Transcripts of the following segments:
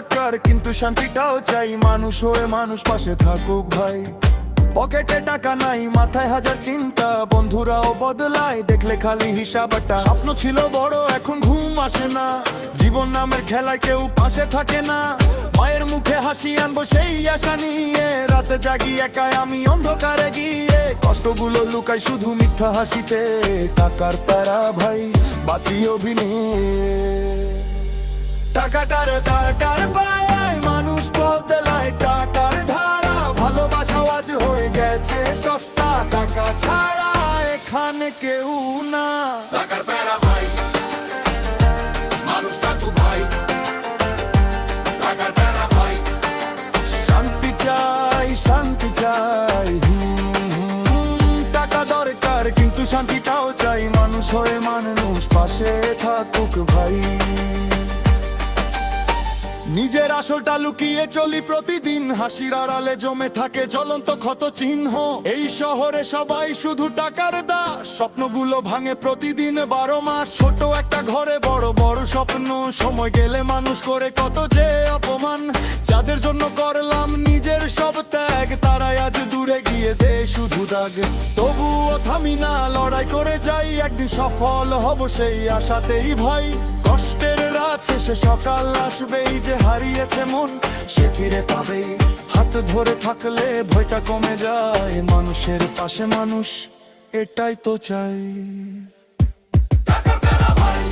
দরকার কিন্তু শান্তিটাও চাই, মানুষ হয়ে মানুষ পাশে থাকুক ভাই। পকেটে টাকা নাই, মাথায় হাজার চিন্তা, বন্ধুরাও বদলায় দেখলে খালি হিসাবটা। স্বপ্ন ছিল বড়, এখন ঘুম আসে না, জীবন নামের খেলায় কেউ পাশে থাকে না। মায়ের মুখে হাসি আনবো সেই আশা নিয়ে, রাতে জাগি একাই আমি অন্ধকারে গিয়ে, কষ্টগুলো লুকাই শুধু মিথ্যা হাসিতে। টাকার প্যারা ভাই বাঁচি অভিনয়ে, টাকাটার দরকার পায় মানুষ বদলায় টাকার ধারা। ভালোবাসা আজ হয়ে গেছে সস্তা, টাকা ছাড়া এখানে কেউ না। টাকার প্যারা ভাই মানুষ থাকু ভাই, টাকার প্যারা ভাই। শান্তি চাই, শান্তি চাই, টাকা দরকার কিন্তু শান্তিটাও চাই, মানুষ হয়ে মানুষ পাশে থাকুক ভাই। নিজের আসলটা লুকিয়ে চলি প্রতিদিন, হাসির আড়ালে জমে থাকে জ্বলন্ত ক্ষত চিহ্ন। এই শহরে সবাই শুধু টাকার দাস, স্বপ্নগুলো ভাঙে প্রতিদিন 12 মাস। ছোট একটা ঘরে বড় বড় স্বপ্ন, সময় গেলে মানুষ করে কত যে অপমান। যাদের জন্য করলাম নিজের সব ত্যাগ, তারাই আজ দূরে গিয়ে দেয় শুধু দাগ। তবুও থামি না, লড়াই করে যাই, একদিন সফল হব সেই আশাতেই ভাই। কষ্টের রাত শেষে সকাল আসবেই, যে হারিয়েছে মন সে ফিরে পাবে। হাত ধরে থাকলে ভয়টা কমে যায়, মানুষের পাশে মানুষ এটাই তো চাই। টাকার প্যারা ভাই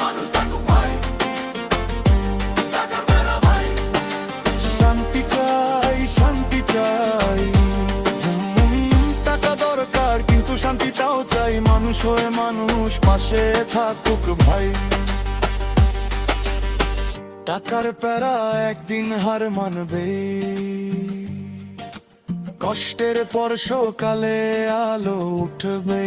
মানুষ থাকু ভাই, টাকার প্যারা ভাই। শান্তি চাই, শান্তি চাই, টাকা দরকার কিন্তু শান্তিটাও চাই, মানুষ হয়ে মানুষ পাশে থাকুক ভাই। টাকার প্যারা একদিন হার মানবে, কষ্টের পর সকালে আলো উঠবে।